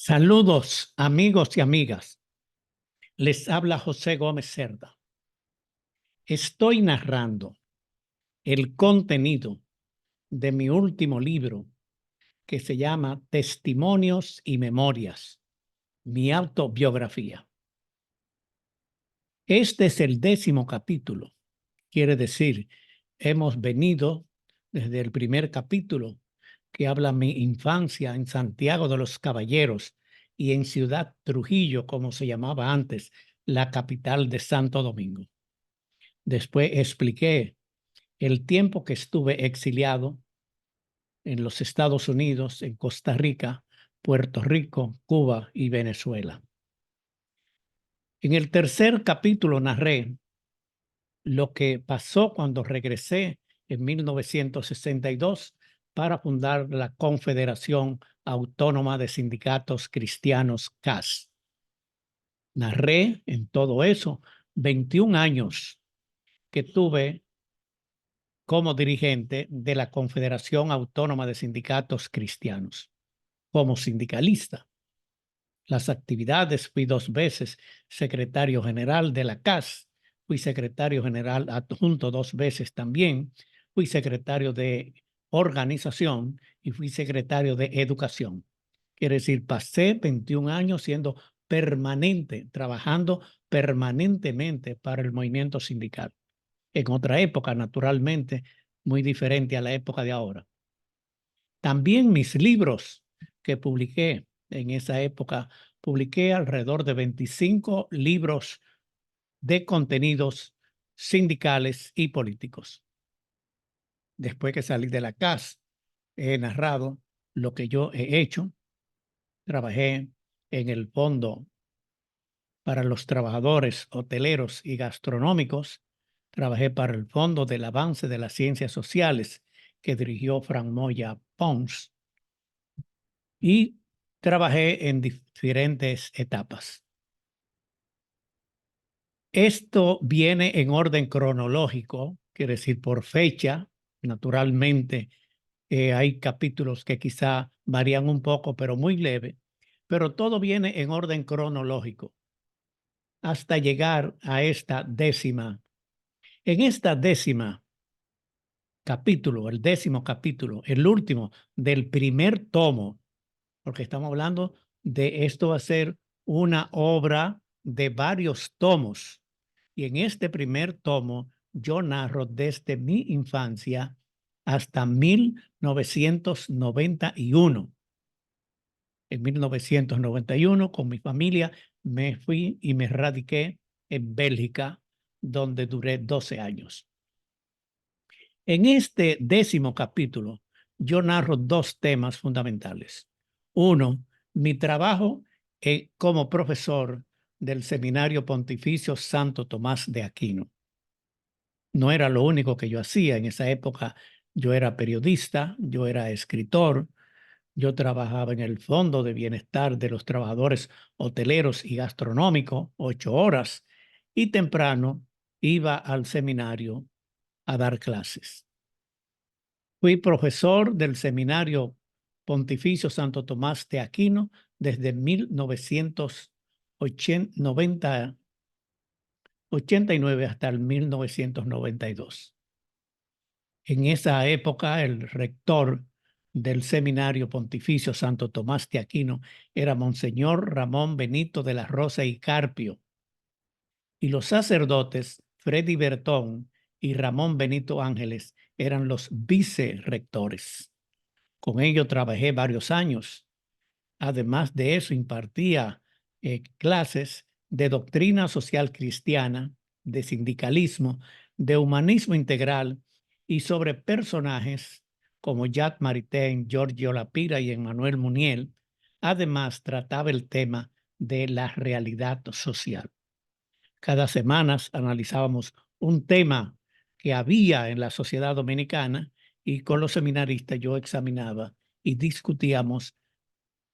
Saludos, amigos y amigas. Les habla José Gómez Cerda. Estoy narrando el contenido de mi último libro que se llama Testimonios y Memorias, mi autobiografía. Este es el 10º capítulo. Quiere decir, hemos venido desde el primer capítulo que habla mi infancia en Santiago de los Caballeros y en Ciudad Trujillo, como se llamaba antes, la capital de Santo Domingo. Después expliqué el tiempo que estuve exiliado en los Estados Unidos, en Costa Rica, Puerto Rico, Cuba y Venezuela. En el tercer capítulo narré lo que pasó cuando regresé en 1962 para fundar la Confederación Autónoma de Sindicatos Cristianos, CAS. Narré en todo eso 21 años que tuve como dirigente de la Confederación Autónoma de Sindicatos Cristianos, como sindicalista. Las actividades, fui 2 veces secretario general de la CAS, fui secretario general adjunto 2 veces también, fui secretario de organización y fui secretario de educación. Quiere decir, pasé 21 años siendo permanente, trabajando permanentemente para el movimiento sindical. En otra época, naturalmente, muy diferente a la época de ahora. También mis libros que publiqué en esa época, publiqué alrededor de 25 libros de contenidos sindicales y políticos. Después que salí de la CAS, he narrado lo que yo he hecho. Trabajé en el Fondo para los Trabajadores Hoteleros y Gastronómicos. Trabajé para el Fondo del Avance de las Ciencias Sociales que dirigió Fran Moya Pons. Y trabajé en diferentes etapas. Esto viene en orden cronológico, quiere decir por fecha. Naturalmente, hay capítulos que quizá varían un poco, pero muy leve. Pero todo viene en orden cronológico hasta llegar a esta 10ª. En esta 10ª capítulo, el 10º capítulo, el último del primer tomo, porque estamos hablando de esto va a ser una obra de varios tomos. Y en este primer tomo yo narro desde mi infancia hasta 1991. En 1991, con mi familia, me fui y me radiqué en Bélgica, donde duré 12 años. En este 10º capítulo, yo narro 2 temas fundamentales. Uno, mi trabajo como profesor del Seminario Pontificio Santo Tomás de Aquino. No era lo único que yo hacía. En esa época yo era periodista, yo era escritor, yo trabajaba en el Fondo de Bienestar de los Trabajadores Hoteleros y Gastronómicos, 8 horas, y temprano iba al seminario a dar clases. Fui profesor del Seminario Pontificio Santo Tomás de Aquino desde 1989 hasta el 1992. En esa época, el rector del Seminario Pontificio Santo Tomás de Aquino era Monseñor Ramón Benito de la Rosa y Carpio, y los sacerdotes Freddy Bertón y Ramón Benito Ángeles eran los vicerrectores. Con ellos trabajé varios años. Además de eso, impartía clases de doctrina social cristiana, de sindicalismo, de humanismo integral y sobre personajes como Jacques Maritain, Giorgio Lapira y Emmanuel Muniel. Además, trataba el tema de la realidad social. Cada semana analizábamos un tema que había en la sociedad dominicana y con los seminaristas yo examinaba y discutíamos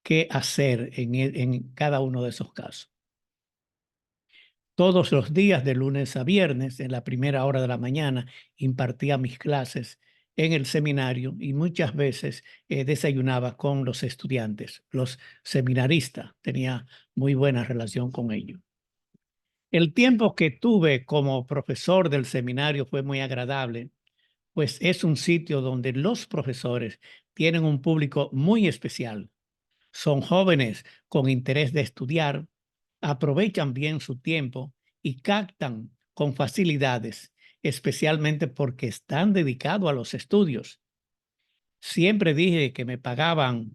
qué hacer en cada uno de esos casos. Todos los días, de lunes a viernes, en la primera hora de la mañana, impartía mis clases en el seminario y muchas veces desayunaba con los estudiantes, los seminaristas. Tenía muy buena relación con ellos. El tiempo que tuve como profesor del seminario fue muy agradable, pues es un sitio donde los profesores tienen un público muy especial. Son jóvenes con interés de estudiar, aprovechan bien su tiempo y captan con facilidades, especialmente porque están dedicados a los estudios. Siempre dije que me pagaban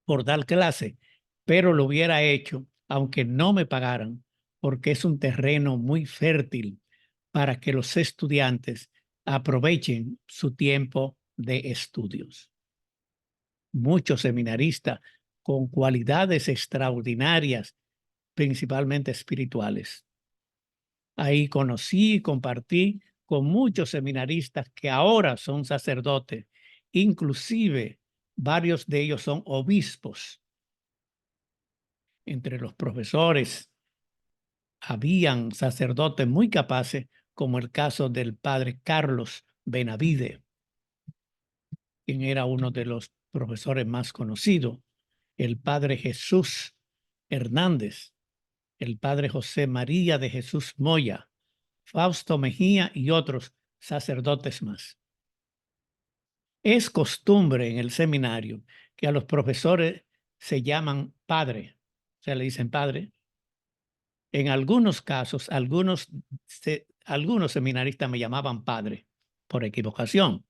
por dar clase, pero lo hubiera hecho aunque no me pagaran, porque es un terreno muy fértil para que los estudiantes aprovechen su tiempo de estudios. Muchos seminaristas con cualidades extraordinarias, principalmente espirituales. Ahí conocí y compartí con muchos seminaristas que ahora son sacerdotes, inclusive varios de ellos son obispos. Entre los profesores habían sacerdotes muy capaces, como el caso del padre Carlos Benavide, quien era uno de los profesores más conocidos, el padre Jesús Hernández, el padre José María de Jesús Moya, Fausto Mejía y otros sacerdotes más. Es costumbre en el seminario que a los profesores se llaman padre, o sea, le dicen padre. En algunos casos, algunos seminaristas me llamaban padre por equivocación.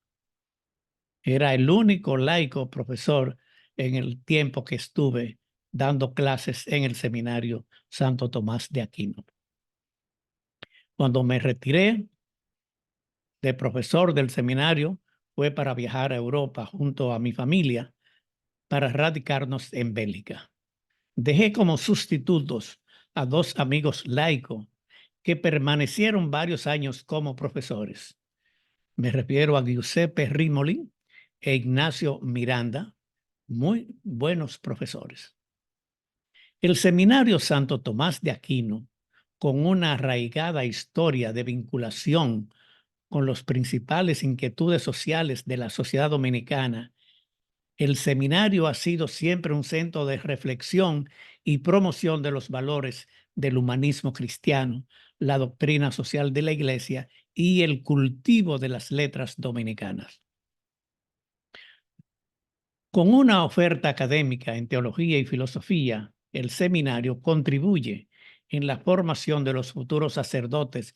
Era el único laico profesor en el tiempo que estuve dando clases en el seminario Santo Tomás de Aquino. Cuando me retiré de profesor del seminario, fue para viajar a Europa junto a mi familia para radicarnos en Bélgica. Dejé como sustitutos a dos amigos laicos que permanecieron varios años como profesores. Me refiero a Giuseppe Rimoli e Ignacio Miranda, muy buenos profesores. El Seminario Santo Tomás de Aquino, con una arraigada historia de vinculación con las principales inquietudes sociales de la sociedad dominicana, el seminario ha sido siempre un centro de reflexión y promoción de los valores del humanismo cristiano, la doctrina social de la Iglesia y el cultivo de las letras dominicanas. Con una oferta académica en teología y filosofía, el seminario contribuye en la formación de los futuros sacerdotes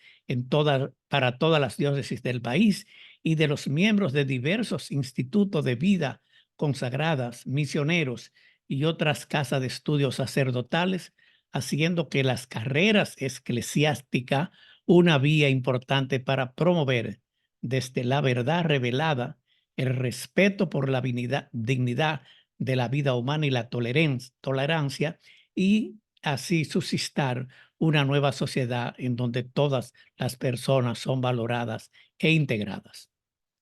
para todas las diócesis del país y de los miembros de diversos institutos de vida consagradas, misioneros y otras casas de estudios sacerdotales, haciendo que las carreras eclesiásticas una vía importante para promover desde la verdad revelada el respeto por la dignidad de la vida humana y la tolerancia, y así suscitar una nueva sociedad en donde todas las personas son valoradas e integradas.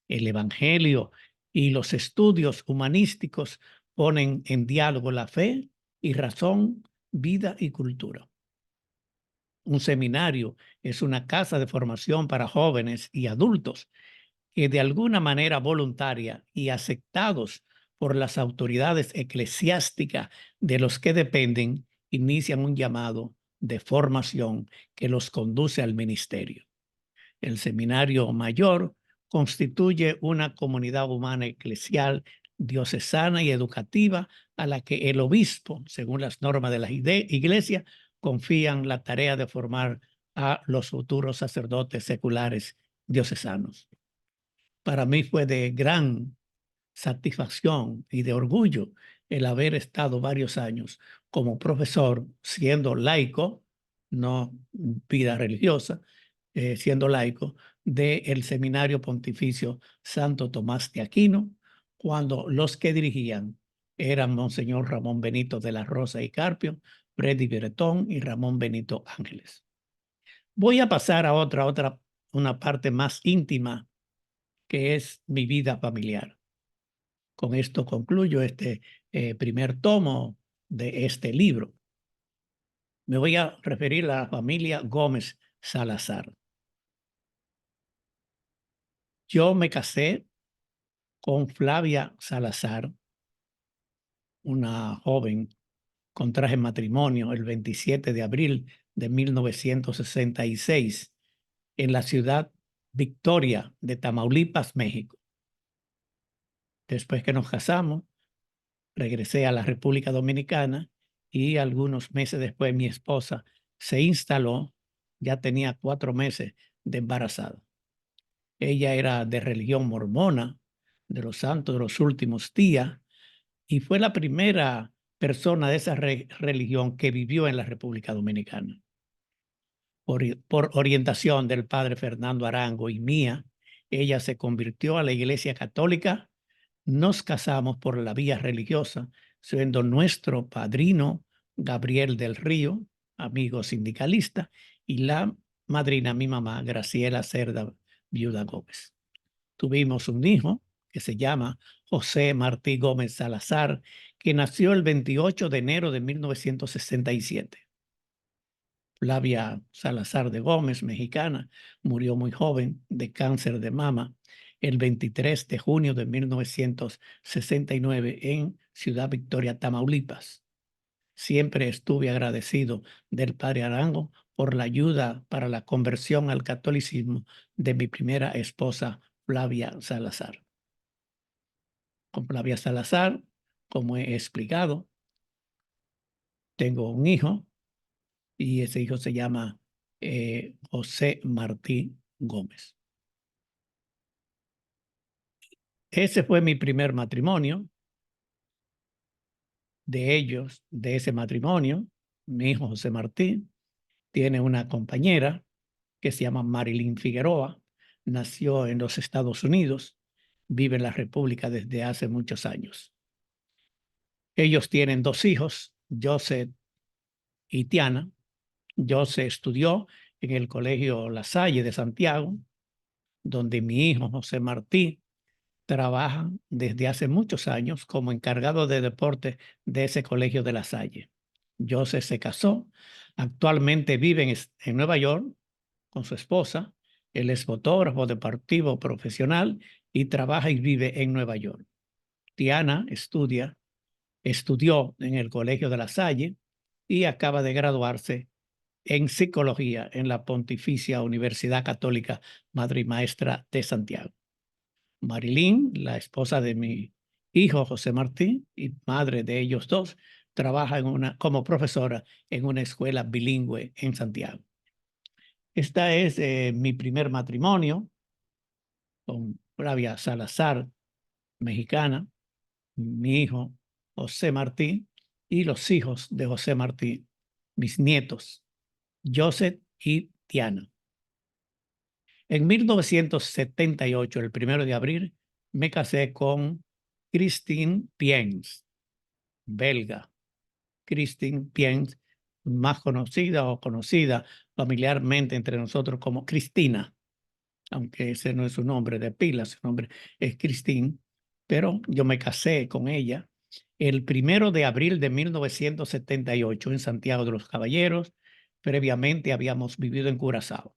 El Evangelio y los estudios humanísticos ponen en diálogo la fe y razón, vida y cultura. Un seminario es una casa de formación para jóvenes y adultos que de alguna manera voluntaria y aceptados por las autoridades eclesiásticas de los que dependen, inician un llamado de formación que los conduce al ministerio. El seminario mayor constituye una comunidad humana eclesial, diocesana y educativa a la que el obispo, según las normas de la iglesia, confían la tarea de formar a los futuros sacerdotes seculares diocesanos. Para mí fue de gran satisfacción y de orgullo el haber estado varios años como profesor, siendo laico, no vida religiosa, siendo laico, del Seminario Pontificio Santo Tomás de Aquino, cuando los que dirigían eran Monseñor Ramón Benito de la Rosa y Carpio, Freddy Bretón y Ramón Benito Ángeles. Voy a pasar a una parte más íntima, que es mi vida familiar. Con esto concluyo este primer tomo de este libro. Me voy a referir a la familia Gómez Salazar. Yo me casé con Flavia Salazar, una joven contraje matrimonio el 27 de abril de 1966 en la ciudad Victoria de Tamaulipas, México. Después que nos casamos, regresé a la República Dominicana y algunos meses después mi esposa se instaló, ya tenía 4 meses de embarazada. Ella era de religión mormona, de los santos de los últimos días, y fue la primera persona de esa religión que vivió en la República Dominicana. Por orientación del padre Fernando Arango y mía, ella se convirtió a la Iglesia Católica. Nos casamos por la vía religiosa, siendo nuestro padrino Gabriel del Río, amigo sindicalista, y la madrina, mi mamá, Graciela Cerda, viuda Gómez. Tuvimos un hijo que se llama José Martí Gómez Salazar, que nació el 28 de enero de 1967. Flavia Salazar de Gómez, mexicana, murió muy joven de cáncer de mama el 23 de junio de 1969 en Ciudad Victoria, Tamaulipas. Siempre estuve agradecido del padre Arango por la ayuda para la conversión al catolicismo de mi primera esposa, Flavia Salazar. Con Flavia Salazar, como he explicado, tengo un hijo y ese hijo se llama José Martí Gómez. Ese fue mi primer matrimonio. De ellos, de ese matrimonio, mi hijo José Martí tiene una compañera que se llama Marilyn Figueroa. Nació en los Estados Unidos, vive en la República desde hace muchos años. Ellos tienen 2 hijos, Joseph y Tiana. Joseph estudió en el Colegio La Salle de Santiago, donde mi hijo José Martí trabaja desde hace muchos años como encargado de deporte de ese colegio de La Salle. Joseph se casó, actualmente vive en Nueva York con su esposa. Él es fotógrafo deportivo profesional y trabaja y vive en Nueva York. Tiana estudió en el Colegio de La Salle y acaba de graduarse en psicología en la Pontificia Universidad Católica Madre y Maestra de Santiago. Marilyn, la esposa de mi hijo José Martí y madre de ellos dos, trabaja como profesora en una escuela bilingüe en Santiago. Esta es mi primer matrimonio con Flavia Salazar, mexicana, mi hijo José Martí y los hijos de José Martí, mis nietos, Joseph y Tiana. En 1978, el 1 de abril, me casé con Christine Piens, belga. Christine Piens, más conocida o conocida familiarmente entre nosotros como Cristina, aunque ese no es su nombre de pila, su nombre es Christine, pero yo me casé con ella el 1 de abril de 1978 en Santiago de los Caballeros. Previamente habíamos vivido en Curazao.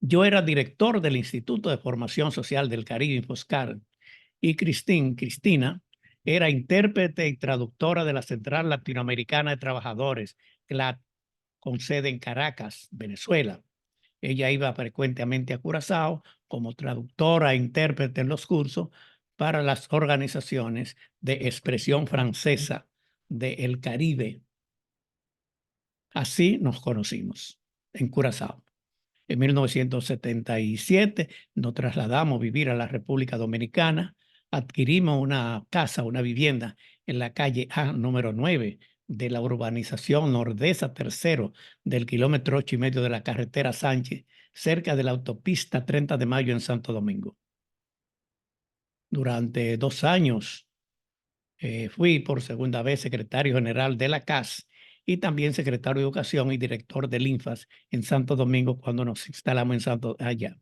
Yo era director del Instituto de Formación Social del Caribe, INFOSCAR, y Cristina, era intérprete y traductora de la Central Latinoamericana de Trabajadores, CLAT, con sede en Caracas, Venezuela. Ella iba frecuentemente a Curazao como traductora e intérprete en los cursos para las organizaciones de expresión francesa del Caribe. Así nos conocimos en Curazao. En 1977 nos trasladamos a vivir a la República Dominicana. Adquirimos una casa, una vivienda en la calle A número 9 de la urbanización Nordesa Tercero del kilómetro 8,5 de la carretera Sánchez, cerca de la autopista 30 de Mayo en Santo Domingo. Durante 2 años fui por segunda vez secretario general de la CAS y también secretario de Educación y director del INFAS en Santo Domingo cuando nos instalamos allá.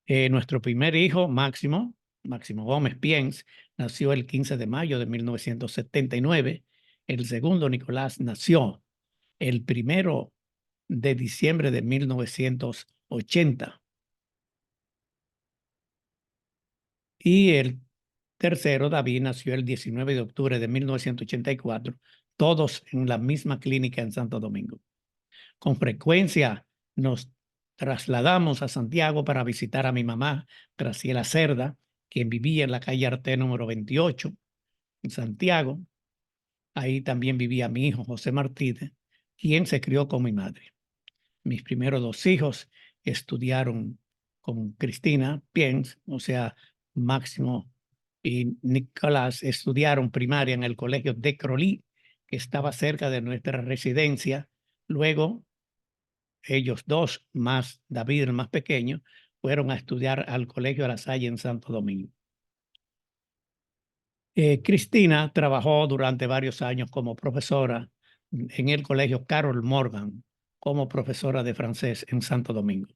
Nuestro primer hijo, Máximo Gómez Piens, nació el 15 de mayo de 1979. El segundo, Nicolás, nació el 1 de diciembre de 1980. Y el tercero, David, nació el 19 de octubre de 1984, todos en la misma clínica en Santo Domingo. Con frecuencia nos trasladamos a Santiago para visitar a mi mamá, Graciela Cerda, quien vivía en la calle Arte número 28, en Santiago. Ahí también vivía mi hijo, José Martínez, quien se crió con mi madre. Mis primeros dos hijos estudiaron con Cristina Piens, o sea, Máximo y Nicolás estudiaron primaria en el colegio de Crolí, que estaba cerca de nuestra residencia. Luego, ellos dos, más David, el más pequeño, fueron a estudiar al colegio de La Salle en Santo Domingo. Cristina trabajó durante varios años como profesora en el colegio Carol Morgan, como profesora de francés en Santo Domingo.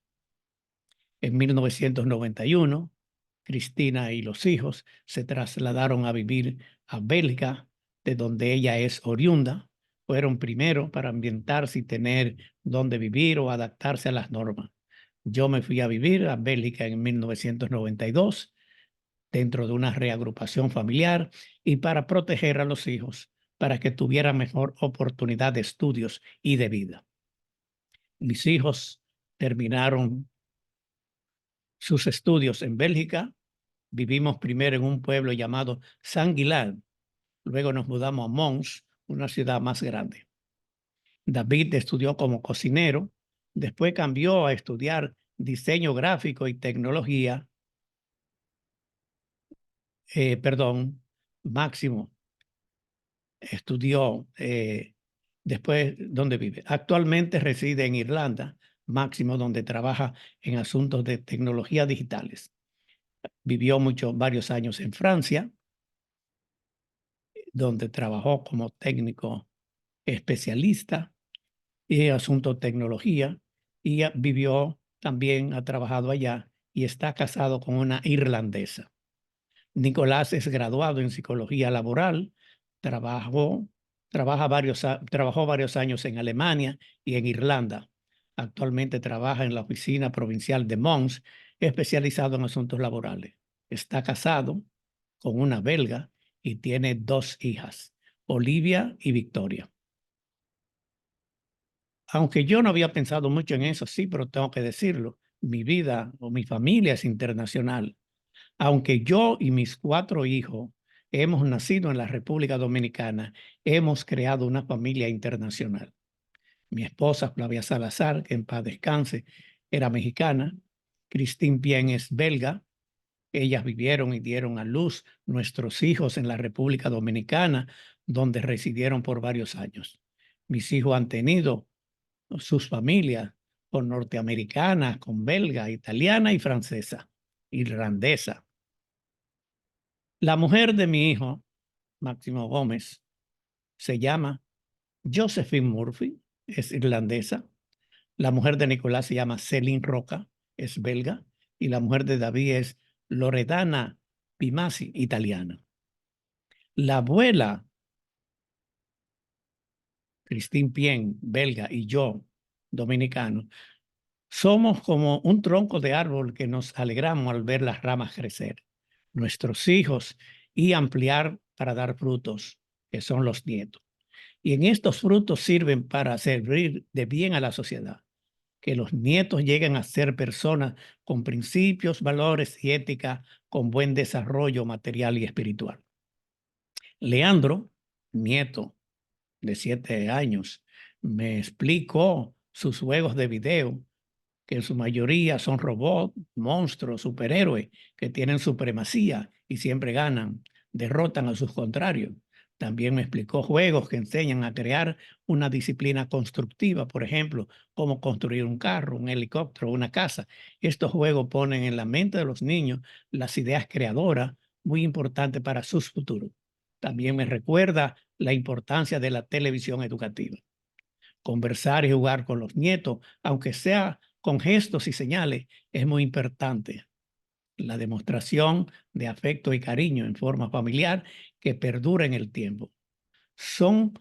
En 1991, Cristina y los hijos se trasladaron a vivir a Bélgica, de donde ella es oriunda. Fueron primero para ambientarse y tener dónde vivir o adaptarse a las normas. Yo me fui a vivir a Bélgica en 1992 dentro de una reagrupación familiar y para proteger a los hijos, para que tuvieran mejor oportunidad de estudios y de vida. Mis hijos terminaron sus estudios en Bélgica. Vivimos primero en un pueblo llamado Saint-Guilain. Luego nos mudamos a Mons, una ciudad más grande. David estudió como cocinero. Después cambió a estudiar diseño gráfico y tecnología. Máximo estudió después donde vive. Actualmente reside en Irlanda, Máximo, donde trabaja en asuntos de tecnología digitales. Vivió varios años en Francia, donde trabajó como técnico especialista en asuntos de tecnología y también ha trabajado allá y está casado con una irlandesa. Nicolás es graduado en psicología laboral, trabajó varios años en Alemania y en Irlanda. Actualmente trabaja en la oficina provincial de Mons, especializado en asuntos laborales. Está casado con una belga y tiene dos hijas, Olivia y Victoria. Aunque yo no había pensado mucho en eso, sí, pero tengo que decirlo, mi vida o mi familia es internacional. Aunque yo y mis 4 hijos hemos nacido en la República Dominicana, hemos creado una familia internacional. Mi esposa, Flavia Salazar, que en paz descanse, era mexicana. Christine Bien es belga. Ellas vivieron y dieron a luz nuestros hijos en la República Dominicana, donde residieron por varios años. Mis hijos han tenido sus familias con norteamericanas, con belga, italiana y francesa, irlandesa. La mujer de mi hijo, Máximo Gómez, se llama Josephine Murphy, es irlandesa. La mujer de Nicolás se llama Céline Roca, es belga. Y la mujer de David es Loredana Pimasi, italiana. La abuela, Christine Pien, belga, y yo, dominicano, somos como un tronco de árbol que nos alegramos al ver las ramas crecer, nuestros hijos y ampliar para dar frutos, que son los nietos. Y en estos frutos sirven para servir de bien a la sociedad, que los nietos lleguen a ser personas con principios, valores y ética, con buen desarrollo material y espiritual. Leandro, nieto de 7 años, me explicó sus juegos de video, que en su mayoría son robots, monstruos, superhéroes, que tienen supremacía y siempre ganan, derrotan a sus contrarios. También me explicó juegos que enseñan a crear una disciplina constructiva, por ejemplo, cómo construir un carro, un helicóptero, una casa. Estos juegos ponen en la mente de los niños las ideas creadoras, muy importantes para sus futuros. También me recuerda la importancia de la televisión educativa. Conversar y jugar con los nietos, aunque sea con gestos y señales, es muy importante. La demostración de afecto y cariño en forma familiar que perdura en el tiempo. Son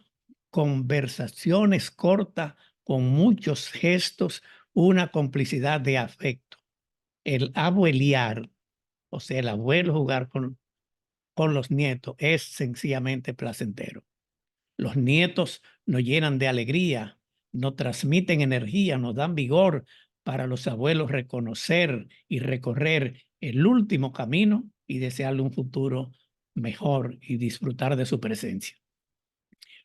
conversaciones cortas con muchos gestos, una complicidad de afecto. El abuelear o sea, el abuelo jugar con los nietos es sencillamente placentero. Los nietos nos llenan de alegría, nos transmiten energía, nos dan vigor para los abuelos reconocer y recorrer el último camino y desearle un futuro mejor y disfrutar de su presencia.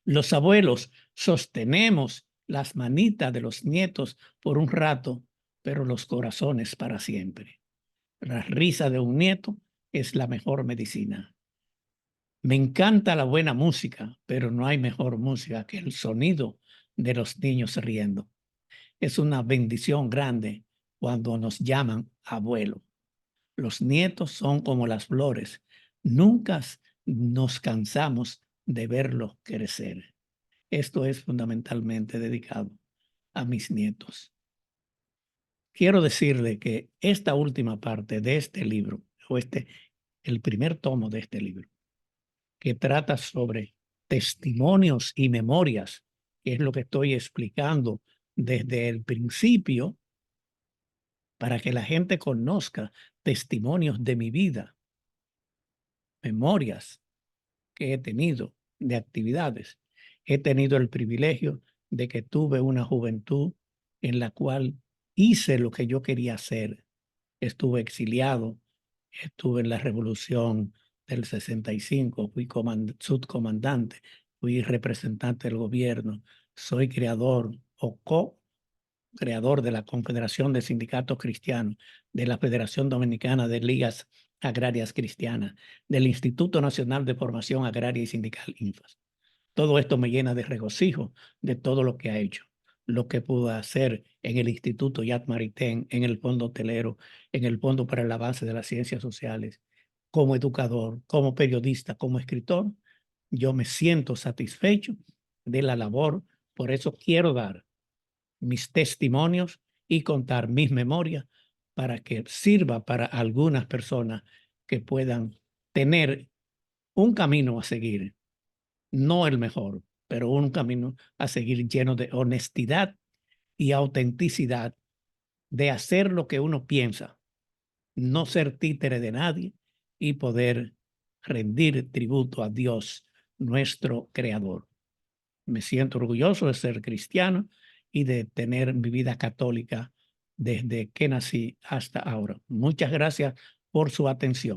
Los abuelos sostenemos las manitas de los nietos por un rato, pero los corazones para siempre. La risa de un nieto es la mejor medicina. Me encanta la buena música, pero no hay mejor música que el sonido de los niños riendo. Es una bendición grande cuando nos llaman abuelo. Los nietos son como las flores. Nunca nos cansamos de verlos crecer. Esto es fundamentalmente dedicado a mis nietos. Quiero decirle que esta última parte de este libro, o el primer tomo de este libro, que trata sobre testimonios y memorias, que es lo que estoy explicando desde el principio, para que la gente conozca testimonios de mi vida, memorias que he tenido de actividades. He tenido el privilegio de que tuve una juventud en la cual hice lo que yo quería hacer. Estuve exiliado, estuve en la revolución del 65, fui subcomandante, fui representante del gobierno, soy creador o co-creador de la Confederación de Sindicatos Cristianos, de la Federación Dominicana de Ligas Agrarias Cristianas, del Instituto Nacional de Formación Agraria y Sindical INFAS. Todo esto me llena de regocijo de todo lo que ha hecho, lo que pudo hacer en el Instituto Yad Maritain, en el Fondo Hotelero, en el Fondo para el Avance de las Ciencias Sociales, como educador, como periodista, como escritor. Yo me siento satisfecho de la labor, por eso quiero dar mis testimonios y contar mis memorias para que sirva para algunas personas que puedan tener un camino a seguir, no el mejor, pero un camino a seguir lleno de honestidad y autenticidad, de hacer lo que uno piensa, no ser títere de nadie y poder rendir tributo a Dios, nuestro creador. Me siento orgulloso de ser cristiano y de tener mi vida católica desde que nací hasta ahora. Muchas gracias por su atención.